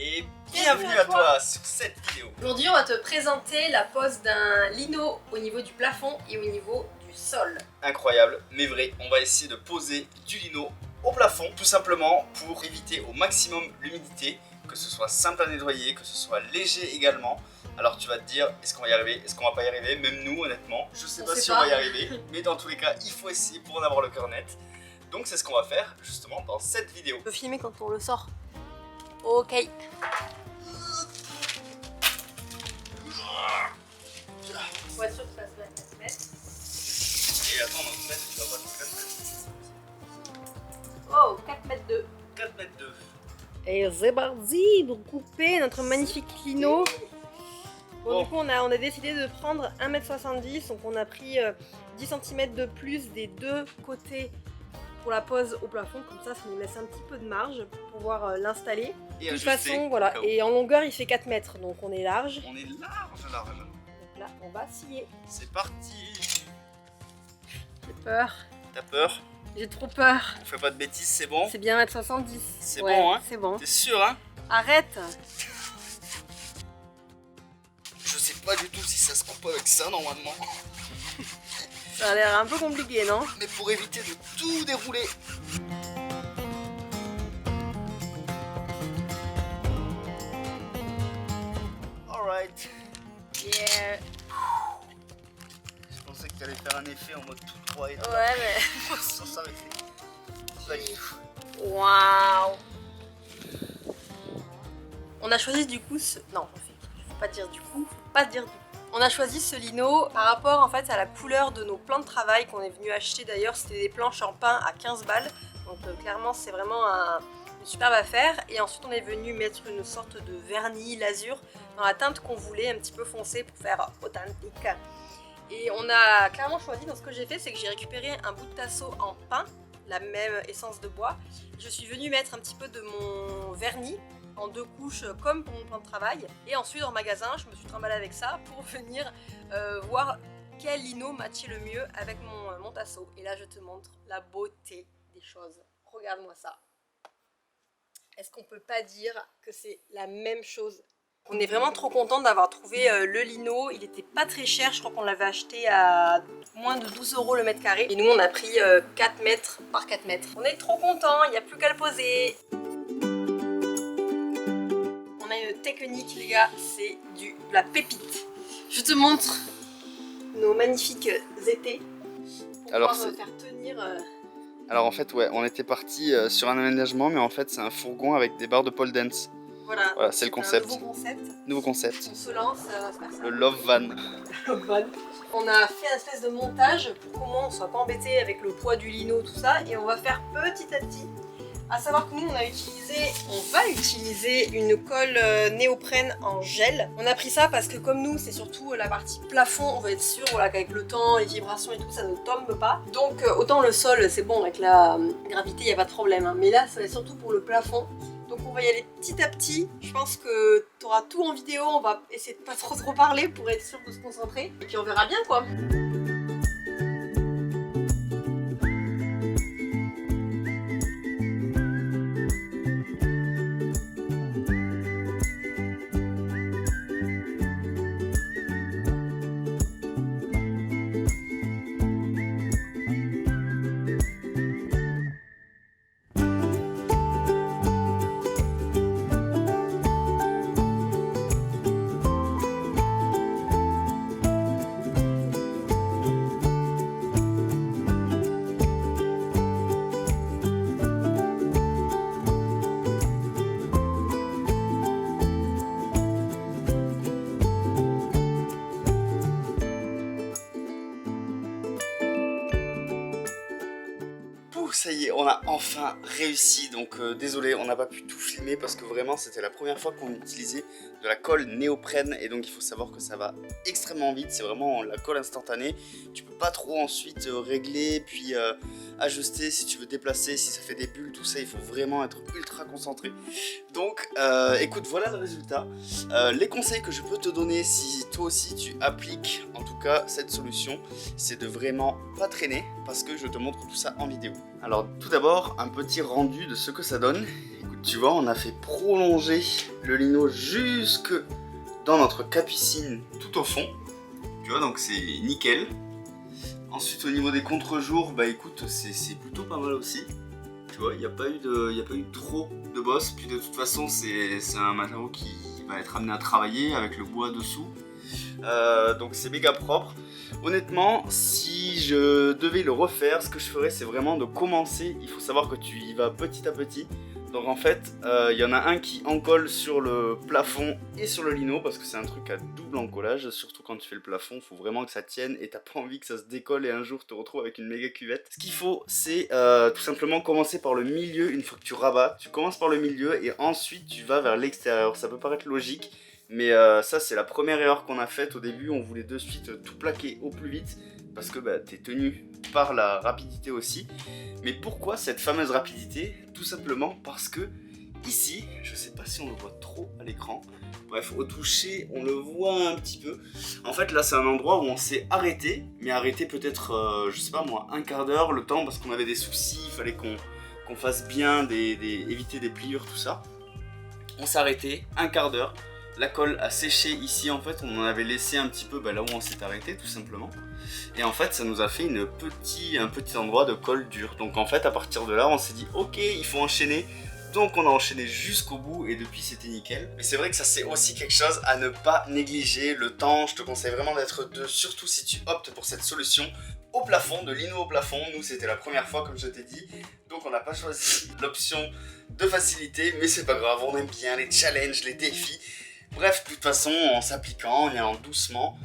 Et bienvenue à toi sur cette vidéo. Aujourd'hui on va te présenter la pose d'un lino au niveau du plafond et au niveau du sol. Incroyable mais vrai, on va essayer de poser du lino au plafond, tout simplement pour éviter au maximum l'humidité, que ce soit simple à nettoyer, que ce soit léger également. Alors tu vas te dire, est-ce qu'on va y arriver, est-ce qu'on va pas y arriver? Même nous honnêtement, je sais pas si on va y arriver, mais dans tous les cas il faut essayer pour en avoir le cœur net. Donc c'est ce qu'on va faire justement dans cette vidéo. On peut filmer quand on le sort. Ok. Faut être sûr que ça se met à 4 mètres. Et attends, notre mètre, tu vas pas te 4 mètres. Oh, 4 mètres 2. 4 mètres 2. Et c'est parti pour couper notre magnifique lino. Bon, du coup, on a décidé de prendre 1,70 m, donc on a pris 10 cm de plus des deux côtés pour la pose au plafond, comme ça nous laisse un petit peu de marge pour pouvoir l'installer. De toute façon, voilà, et en longueur il fait 4 mètres, donc on est large. On est large. Donc là, on va scier. C'est parti. J'ai peur. T'as peur? J'ai trop peur. On fait pas de bêtises, c'est bon? C'est bien 1,70 m. C'est bon, hein? C'est bon. T'es sûr, hein? Arrête. Je sais pas du tout si ça se coupe avec ça normalement. Ça a l'air un peu compliqué, non? Mais pour éviter de tout dérouler. Alright. Yeah. Je pensais que tu allais faire un effet en mode tout droit et tout. Ouais, mais... Sans s'arrêter. Pas du tout. Waouh. On a choisi du coup ce... Non, faut pas dire du coup, faut pas dire du coup. On a choisi ce lino par rapport en fait à la couleur de nos plans de travail qu'on est venu acheter d'ailleurs. C'était des planches en pin à 15 balles. Donc clairement c'est vraiment une superbe affaire. Et ensuite on est venu mettre une sorte de vernis lasur dans la teinte qu'on voulait, un petit peu foncé pour faire authentique. Et on a clairement choisi, dans ce que j'ai fait, c'est que j'ai récupéré un bout de tasseau en pin, la même essence de bois. Je suis venue mettre un petit peu de mon vernis en deux couches comme pour mon plan de travail, et ensuite en magasin je me suis trimballée avec ça pour venir voir quel lino matchait le mieux avec mon tasseau. Et là je te montre la beauté des choses, regarde-moi ça. Est-ce qu'on peut pas dire que c'est la même chose? On est vraiment trop content d'avoir trouvé le lino, il était pas très cher, je crois qu'on l'avait acheté à moins de 12 € le mètre carré, et nous on a pris 4 mètres par 4 mètres. On est trop content, il n'y a plus qu'à le poser. On a une technique les gars, c'est de la pépite. Je te montre nos magnifiques étés pour Alors pouvoir faire tenir... Alors en fait ouais, on était parti sur un aménagement, mais en fait c'est un fourgon avec des barres de pole dance. Voilà, c'est le concept. Nouveau concept. On se lance, on va faire ça. Le Love Van. On a fait un espèce de montage pour comment on soit pas embêté avec le poids du lino, tout ça, et on va faire petit à petit. À savoir que nous on va utiliser une colle néoprène en gel. On a pris ça parce que comme nous c'est surtout la partie plafond, on va être sûr voilà, qu'avec le temps, les vibrations et tout ça ne tombe pas. Donc autant le sol c'est bon, avec la gravité il n'y a pas de problème, hein. Mais là ça va être surtout pour le plafond. Donc on va y aller petit à petit. Je pense que tu auras tout en vidéo, on va essayer de pas trop parler pour être sûr de se concentrer. Et puis on verra bien quoi. Ça y est, on a enfin réussi, donc désolé, on n'a pas pu tout filmer parce que vraiment c'était la première fois qu'on utilisait de la colle néoprène, et donc il faut savoir que ça va extrêmement vite, c'est vraiment la colle instantanée, tu peux pas trop ensuite régler, puis ajuster si tu veux déplacer, si ça fait des bulles, tout ça, il faut vraiment être ultra concentré. Donc écoute, voilà le résultat. Les conseils que je peux te donner si toi aussi tu appliques en tout cas cette solution, c'est de vraiment pas traîner, parce que je te montre tout ça en vidéo. Alors tout d'abord, un petit rendu de ce que ça donne. Écoute, tu vois, on a fait prolonger le lino jusque dans notre capucine tout au fond. Tu vois, donc c'est nickel. Ensuite, au niveau des contre-jours, bah écoute, c'est plutôt pas mal aussi. Tu vois, il n'y a pas eu trop de boss. Puis de toute façon, c'est un matériau qui va être amené à travailler avec le bois dessous. Donc c'est méga propre. Honnêtement, si je devais le refaire, ce que je ferais, c'est vraiment de commencer. Il faut savoir que tu y vas petit à petit. Donc en fait, il y en a un qui encolle sur le plafond et sur le lino parce que c'est un truc à double encollage. Surtout quand tu fais le plafond, il faut vraiment que ça tienne et t'as pas envie que ça se décolle et un jour te retrouves avec une méga cuvette. Ce qu'il faut, c'est tout simplement commencer par le milieu. Une fois que tu rabats, tu commences par le milieu et ensuite tu vas vers l'extérieur. Ça peut paraître logique. Mais ça c'est la première erreur qu'on a faite au début, on voulait de suite tout plaquer au plus vite parce que t'es tenu par la rapidité aussi. Mais pourquoi cette fameuse rapidité? Tout simplement parce que ici, je sais pas si on le voit trop à l'écran, bref au toucher on le voit un petit peu. En fait là c'est un endroit où on s'est arrêté, mais arrêté peut-être je sais pas moi un quart d'heure le temps parce qu'on avait des soucis, il fallait qu'on fasse bien, éviter des pliures tout ça. On s'est arrêté un quart d'heure. La colle a séché ici, en fait on en avait laissé un petit peu là où on s'est arrêté tout simplement. Et en fait ça nous a fait un petit endroit de colle dure. Donc en fait à partir de là on s'est dit ok il faut enchaîner. Donc on a enchaîné jusqu'au bout et depuis c'était nickel. Mais c'est vrai que ça c'est aussi quelque chose à ne pas négliger. Le temps, je te conseille vraiment d'être deux, surtout si tu optes pour cette solution au plafond, de lino au plafond. Nous c'était la première fois comme je t'ai dit. Donc on n'a pas choisi l'option de facilité. Mais c'est pas grave, on aime bien les challenges, les défis. Bref, de toute façon, en s'appliquant, en y allant doucement,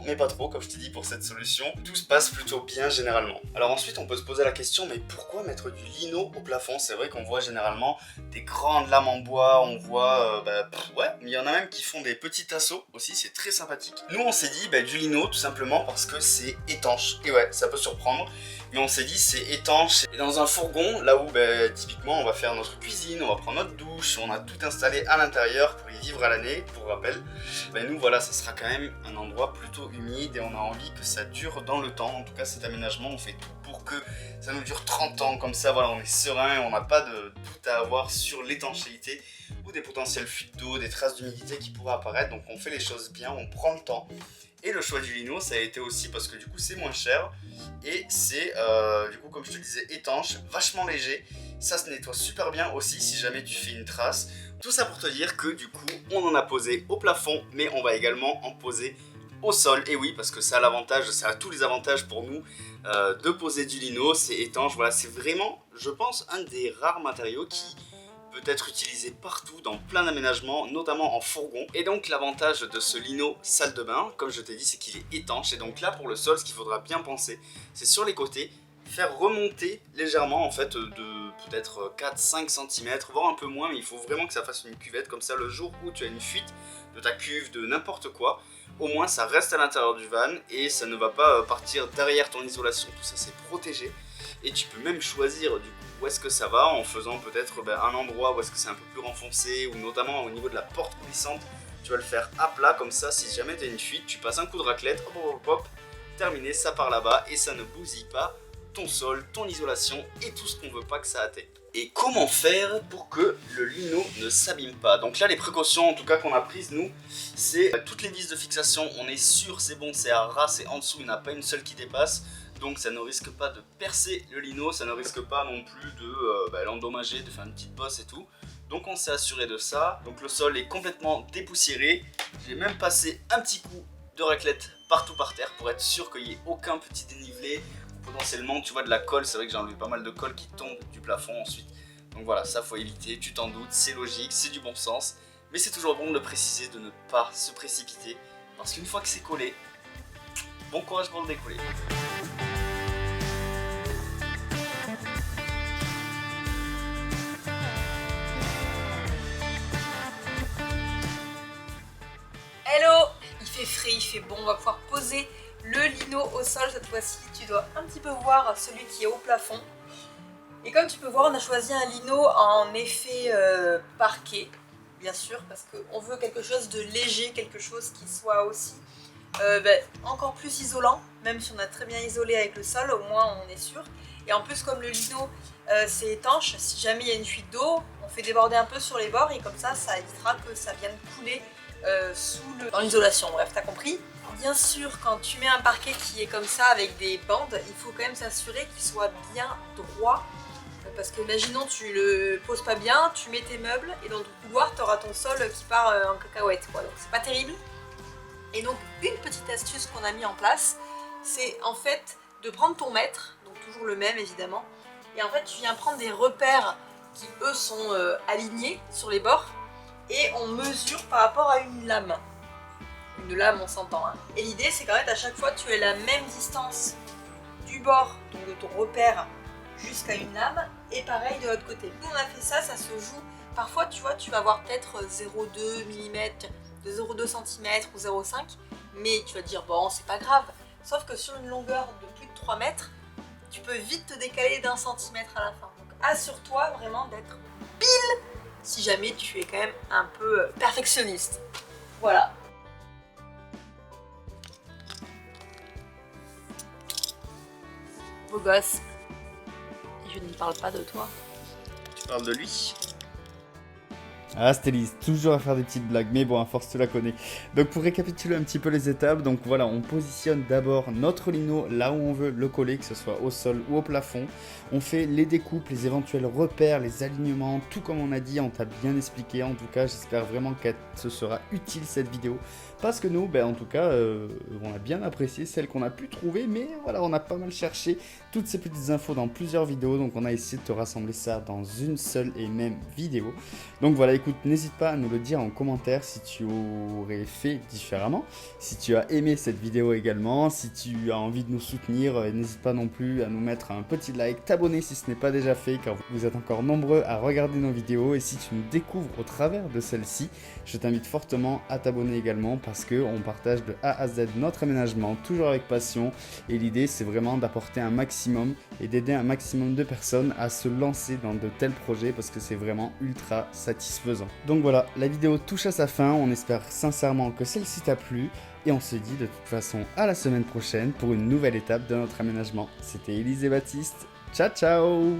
mais pas trop, comme je t'ai dit pour cette solution, tout se passe plutôt bien généralement. Alors ensuite, on peut se poser la question, mais pourquoi mettre du lino au plafond? C'est vrai qu'on voit généralement des grandes lames en bois, on voit, ouais, il y en a même qui font des petits tasseaux aussi, c'est très sympathique. Nous, on s'est dit du lino, tout simplement parce que c'est étanche. Et ouais, ça peut surprendre. Mais on s'est dit c'est étanche et dans un fourgon là où typiquement on va faire notre cuisine, on va prendre notre douche, on a tout installé à l'intérieur pour y vivre à l'année, pour rappel. Nous voilà, ça sera quand même un endroit plutôt humide et on a envie que ça dure dans le temps. En tout cas cet aménagement on fait tout pour que ça nous dure 30 ans, comme ça voilà on est serein, on n'a pas de doute à avoir sur l'étanchéité ou des potentielles fuites d'eau, des traces d'humidité qui pourraient apparaître. Donc on fait les choses bien, on prend le temps. Et le choix du lino, ça a été aussi parce que du coup c'est moins cher et c'est du coup comme je te disais étanche, vachement léger. Ça se nettoie super bien aussi si jamais tu fais une trace. Tout ça pour te dire que du coup on en a posé au plafond mais on va également en poser au sol. Et oui parce que ça a l'avantage, ça a tous les avantages pour nous de poser du lino, c'est étanche. Voilà, c'est vraiment je pense un des rares matériaux qui peut être utilisé partout dans plein d'aménagements, notamment en fourgon. Et donc l'avantage de ce lino salle de bain, comme je t'ai dit, c'est qu'il est étanche. Et donc là pour le sol, ce qu'il faudra bien penser, c'est sur les côtés, faire remonter légèrement en fait de peut-être 4-5 cm, voire un peu moins, mais il faut vraiment que ça fasse une cuvette, comme ça le jour où tu as une fuite de ta cuve, de n'importe quoi, au moins ça reste à l'intérieur du van et ça ne va pas partir derrière ton isolation, tout ça c'est protégé. Et tu peux même choisir du coup où est-ce que ça va en faisant peut-être un endroit où est-ce que c'est un peu plus renfoncé ou notamment au niveau de la porte coulissante, tu vas le faire à plat comme ça si jamais tu as une fuite, tu passes un coup de raclette, hop hop hop hop, terminé, ça part là-bas et ça ne bousille pas ton sol, ton isolation et tout ce qu'on veut pas que ça atteigne. Et comment faire pour que le lino ne s'abîme pas? Donc là les précautions en tout cas qu'on a prises nous, c'est toutes les vis de fixation, on est sûr c'est bon, c'est à ras, c'est en dessous, il n'y en a pas une seule qui dépasse. Donc ça ne risque pas de percer le lino, ça ne risque pas non plus de l'endommager, de faire une petite bosse et tout. Donc on s'est assuré de ça. Donc le sol est complètement dépoussiéré. J'ai même passé un petit coup de raclette partout par terre pour être sûr qu'il n'y ait aucun petit dénivelé. Potentiellement tu vois de la colle, c'est vrai que j'ai enlevé pas mal de colle qui tombe du plafond ensuite. Donc voilà, ça faut éviter, tu t'en doutes, c'est logique, c'est du bon sens. Mais c'est toujours bon de le préciser, de ne pas se précipiter. Parce qu'une fois que c'est collé, bon courage pour le décoller. Hello! Il fait frais, il fait bon, on va pouvoir poser le lino au sol. Cette fois-ci, tu dois un petit peu voir celui qui est au plafond. Et comme tu peux voir, on a choisi un lino en effet parquet, bien sûr, parce qu'on veut quelque chose de léger, quelque chose qui soit aussi encore plus isolant, même si on a très bien isolé avec le sol, au moins on est sûr. Et en plus, comme le lino c'est étanche, si jamais il y a une fuite d'eau, on fait déborder un peu sur les bords et comme ça évitera que ça vienne couler dans l'isolation. Bref, t'as compris? Bien sûr, quand tu mets un parquet qui est comme ça avec des bandes, il faut quand même s'assurer qu'il soit bien droit. Parce que imaginons tu le poses pas bien, tu mets tes meubles et dans ton couloir tu auras ton sol qui part en cacahuète quoi. Donc c'est pas terrible. Et donc une petite astuce qu'on a mis en place, c'est en fait de prendre ton mètre, donc toujours le même évidemment, et en fait tu viens prendre des repères qui eux sont alignés sur les bords et on mesure par rapport à une lame. Une lame on s'entend hein. Et l'idée c'est qu'en fait à chaque fois tu aies la même distance du bord, donc de ton repère jusqu'à une lame et pareil de l'autre côté. Nous on a fait ça, ça se joue. Parfois tu vois tu vas avoir peut-être 0,2 mm, de 0,2 cm ou 0,5 mais tu vas te dire bon c'est pas grave. Sauf que sur une longueur de plus de 3 mètres, tu peux vite te décaler d'1 centimètre à la fin. Donc assure-toi vraiment d'être pile si jamais tu es quand même un peu perfectionniste. Voilà. Beau gosse. Je ne parle pas de toi. Tu parles de lui? Ah, Stélise, toujours à faire des petites blagues, mais bon, à force, tu la connais. Donc, pour récapituler un petit peu les étapes, donc voilà, on positionne d'abord notre lino là où on veut le coller, que ce soit au sol ou au plafond. On fait les découpes, les éventuels repères, les alignements, tout comme on a dit, on t'a bien expliqué. En tout cas, j'espère vraiment que ce sera utile cette vidéo. Parce que nous, en tout cas, on a bien apprécié celle qu'on a pu trouver, mais voilà, on a pas mal cherché toutes ces petites infos dans plusieurs vidéos, donc on a essayé de te rassembler ça dans une seule et même vidéo. Donc voilà, écoute, n'hésite pas à nous le dire en commentaire si tu aurais fait différemment, si tu as aimé cette vidéo également, si tu as envie de nous soutenir, n'hésite pas non plus à nous mettre un petit like, t'abonner si ce n'est pas déjà fait, car vous êtes encore nombreux à regarder nos vidéos, et si tu nous découvres au travers de celle-ci, je t'invite fortement à t'abonner également, parce qu'on partage de A à Z notre aménagement, toujours avec passion, et l'idée c'est vraiment d'apporter un maximum et d'aider un maximum de personnes à se lancer dans de tels projets, parce que c'est vraiment ultra satisfaisant. Donc voilà, la vidéo touche à sa fin, on espère sincèrement que celle-ci t'a plu, et on se dit de toute façon à la semaine prochaine pour une nouvelle étape de notre aménagement. C'était Élise et Baptiste, ciao ciao!